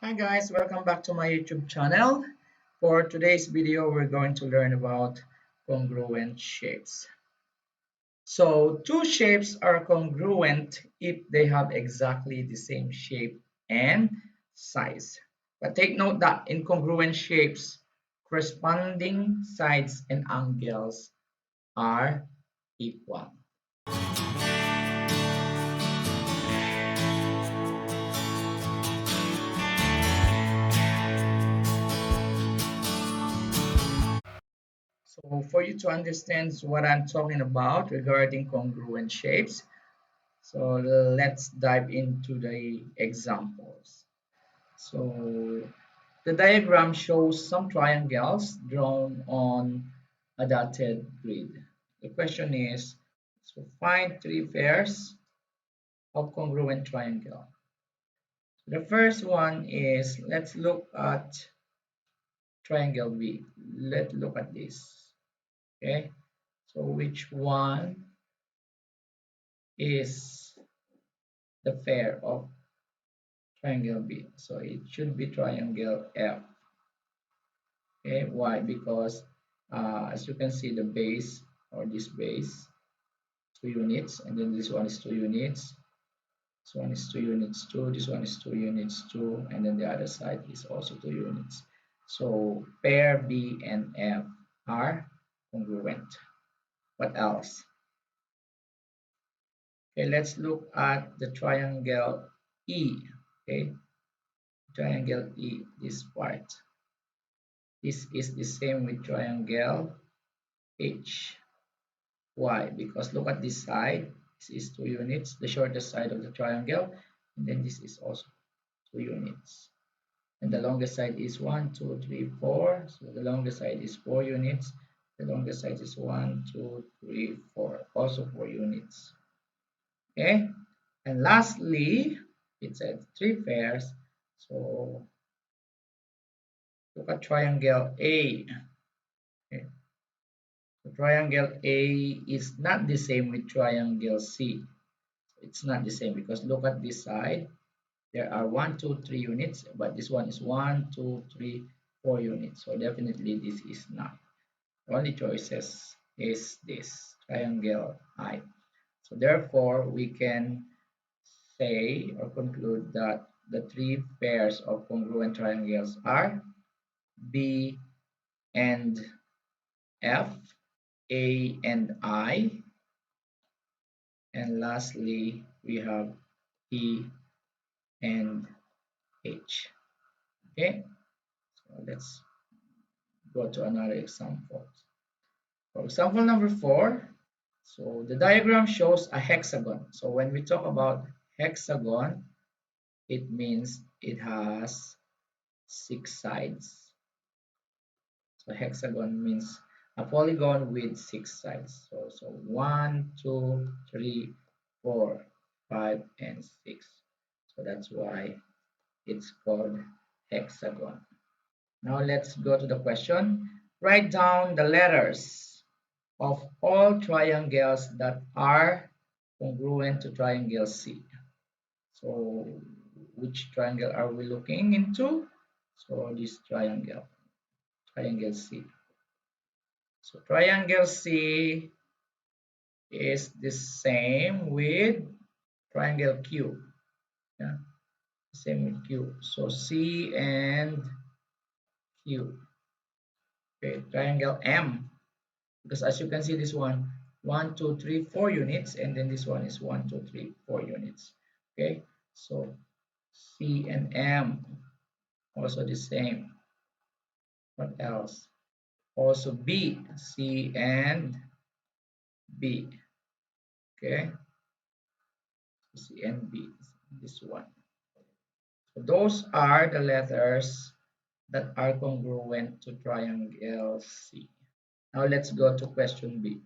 Hi guys, welcome back to my YouTube channel. For today's video, we're going to learn about congruent shapes. So two shapes are congruent if they have exactly the same shape and size. But take note that in congruent shapes, corresponding sides and angles are equal. So for you to understand what I'm talking about regarding congruent shapes, so let's dive into the examples. So the diagram shows some triangles drawn on a dotted grid. The question is, so find three pairs of congruent triangle. The first one is, let's look at triangle B. Let's look at this. Okay, so which one is the pair of triangle B? So it should be triangle F. Okay, why? Because as you can see, the base or this base 2 units, and then this one is 2 units. This one is 2 units too. This one is 2 units too, and then the other side is also 2 units. So pair B and F are congruent. What else? Okay, let's look at the triangle E. Okay, triangle E, this part. This is the same with triangle H. Why? Because look at this side. This is 2 units, the shortest side of the triangle, and then this is also 2 units. And the longest side is 1, 2, 3, 4. So the longest side is 4 units. The longest side is 1, 2, 3, 4. Also 4 units. Okay. And lastly, it said three pairs. So look at triangle A. Okay. So triangle A is not the same with triangle C. It's not the same because look at this side. There are 1, 2, 3 units, but this one is 1, 2, 3, 4 units. So definitely this is not. The only choices is this triangle I. So therefore, we can say or conclude that the three pairs of congruent triangles are B and F, A and I, and lastly we have E and H. Okay, so let's go to another example. For example number 4, so the diagram shows a hexagon. So when we talk about hexagon, it means it has 6 sides. So hexagon means a polygon with 6 sides. So 1, 2, 3, 4, 5, and 6. So that's why it's called hexagon. Now let's go to the question. Write down the letters of all triangles that are congruent to triangle C. So which triangle are we looking into? So this triangle, triangle C. So triangle C is the same with triangle Q. Yeah, same with Q. So C and Q. Okay, triangle M. Because as you can see, this one, 2, 3, 4 units, and then this one is 1, 2, 3, 4 units. Okay, so C and M also the same. What else? Also B, C and B. Okay, C and B, this one. So those are the letters that are congruent to triangle C. Now let's go to question B.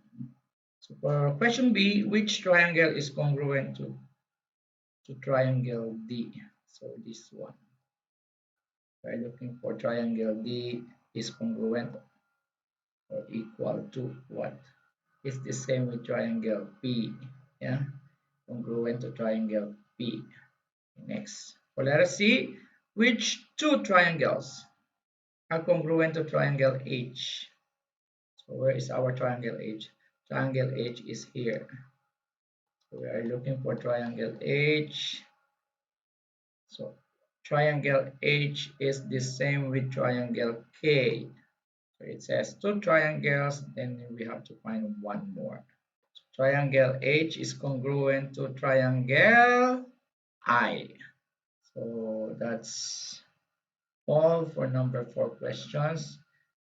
So for question B, which triangle is congruent to triangle D? So this one. We're looking for triangle D is congruent or equal to what? It's the same with triangle P. Yeah, congruent to triangle P. Next, for letter C, Which two triangles are congruent to triangle H? So where is our triangle H? Triangle H is here. So we are looking for triangle H. So triangle H is the same with triangle K. So it says two triangles, then we have to find one more. Triangle H is congruent to triangle I. So that's all for number 4 questions.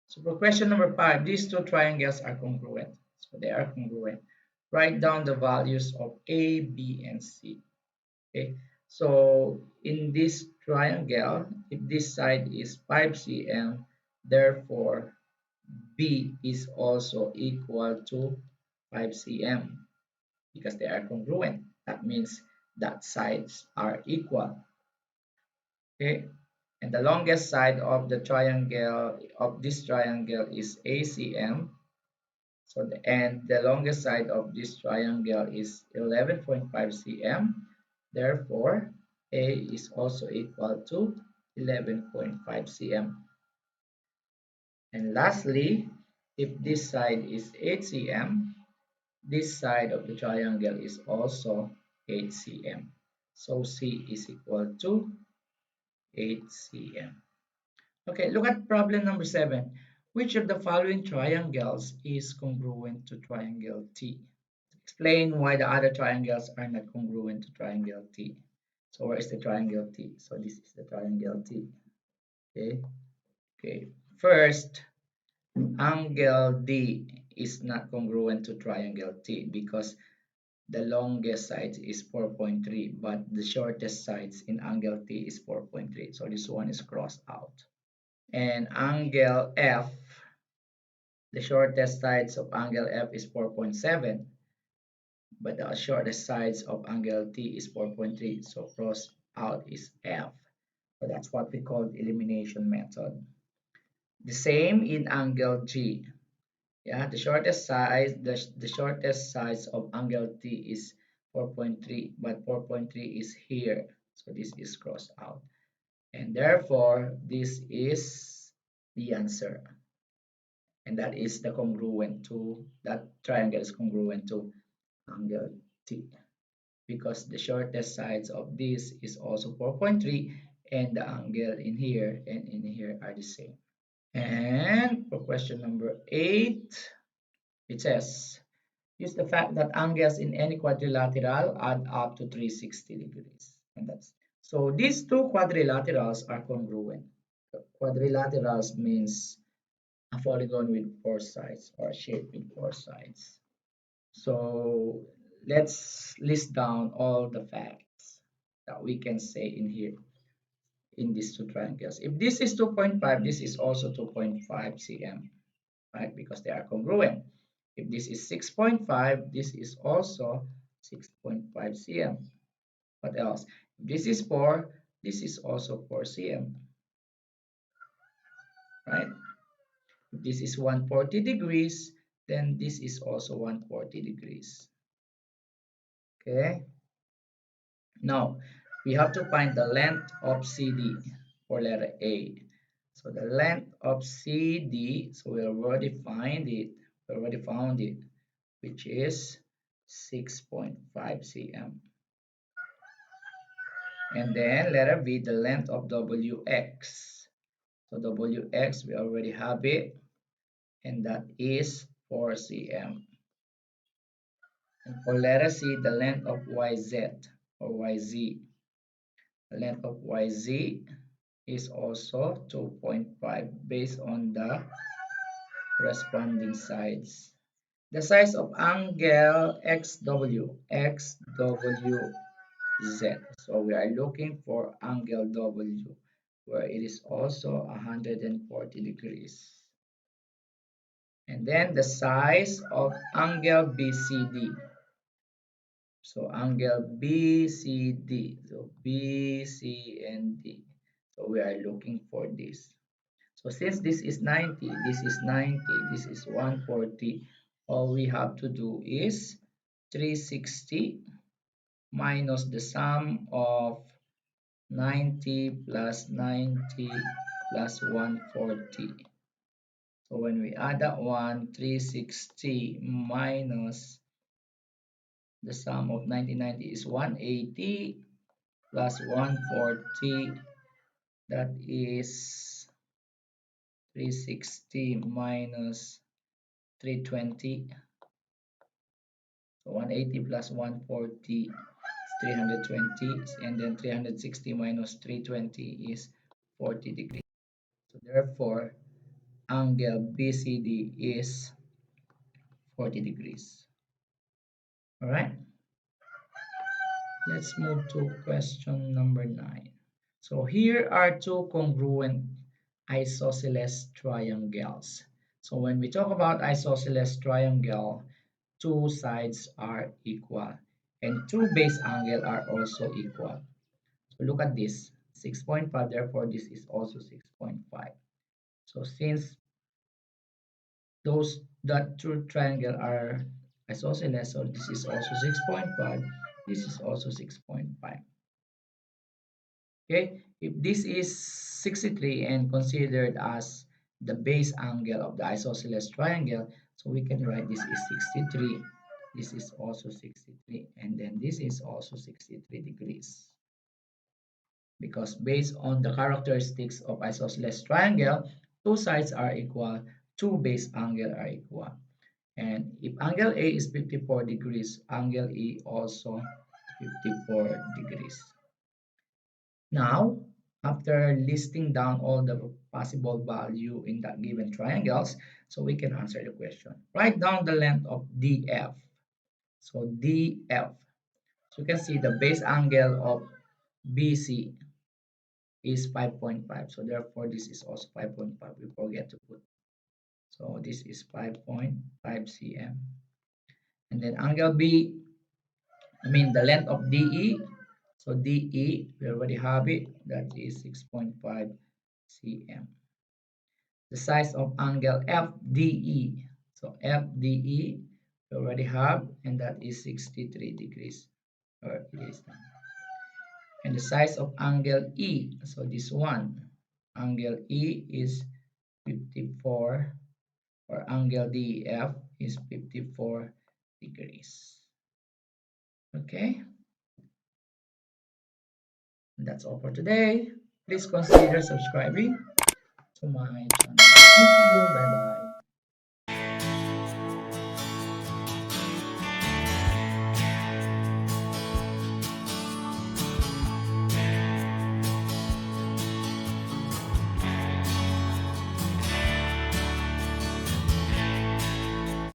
So for question number 5, these two triangles are congruent. So they are congruent. Write down the values of A, B, and C. Okay. So in this triangle, if this side is 5 cm, therefore B is also equal to 5 cm because they are congruent. That means that sides are equal. Okay. And the longest side of the triangle of this triangle is ACM. So the longest side of this triangle is 11.5 cm. Therefore, A is also equal to 11.5 cm. And lastly, if this side is 8 cm, this side of the triangle is also 8 cm. So C is equal to 8 cm. Okay, look at problem number 7. Which of the following triangles is congruent to triangle T? Explain why the other triangles are not congruent to triangle T. So where is the triangle T? So this is the triangle T. Okay. Okay. First, angle D is not congruent to triangle T because the longest side is 4.3, but the shortest sides in angle T is 4.3. So this one is crossed out. And angle F, the shortest sides of angle F is 4.7, but the shortest sides of angle T is 4.3. So cross out is F. So that's what we call the elimination method. The same in angle G. Yeah, the shortest size of angle T is 4.3, but 4.3 is here. So this is crossed out. And therefore, this is the answer. And that is the congruent to, that triangle is congruent to angle T. Because the shortest sides of this is also 4.3 and the angle in here and in here are the same. And for question number 8, it says, use the fact that angles in any quadrilateral add up to 360 degrees. And that's so these two quadrilaterals are congruent. Quadrilaterals means a polygon with 4 sides or a shape with 4 sides. So let's list down all the facts that we can say in here in these two triangles. If this is 2.5, this is also 2.5 cm, right? Because they are congruent. If this is 6.5, this is also 6.5 cm. What else? If this is 4, this is also 4 cm, right? If this is 140 degrees, then this is also 140 degrees. Okay. Now, we have to find the length of CD for letter A. So the length of CD, so we already found it, which is 6.5 cm. And then letter B, the length of WX. So WX, we already have it, and that is 4 cm. And for letter C, the length of YZ or YZ. The length of YZ is also 2.5 based on the corresponding sides. The size of angle XWZ. So we are looking for angle W where it is also 140 degrees. And then the size of angle BCD. So angle BCD. So B, C, and D. So we are looking for this. So since this is 90, this is 90, this is 140, all we have to do is 360 minus the sum of 90 plus 90 plus 140. So when we add that one, 360 minus the sum of 90 is 180 plus 140. That is 360 minus 320. So 180 plus 140 is 320, and then 360 minus 320 is 40 degrees. So therefore, angle BCD is 40 degrees. All right, let's move to question number 9. So here are two congruent isosceles triangles. So when we talk about isosceles triangle, two sides are equal and two base angles are also equal. So look at this, 6.5, therefore this is also 6.5. So since those that two triangle are isosceles, so this is also 6.5, this is also 6.5. Okay, if this is 63 and considered as the base angle of the isosceles triangle, so we can write this is 63, this is also 63, and then this is also 63 degrees. Because based on the characteristics of isosceles triangle, two sides are equal, two base angle are equal. And if angle A is 54 degrees, angle E also 54 degrees. Now, after listing down all the possible value in that given triangles, so we can answer the question. Write down the length of DF. So DF. So you can see the base angle of BC is 5.5. So therefore, this is also 5.5. We forget to put. So this is 5.5 cm. And then angle B, the length of DE. So DE, we already have it. That is 6.5 cm. The size of angle FDE. So FDE, we already have, and that is 63 degrees. Or it is now. And the size of angle E, so this one, angle E is 54, or angle DEF is 54 degrees. Okay, and that's all for today. Please consider subscribing to my channel. Thank you. Bye bye.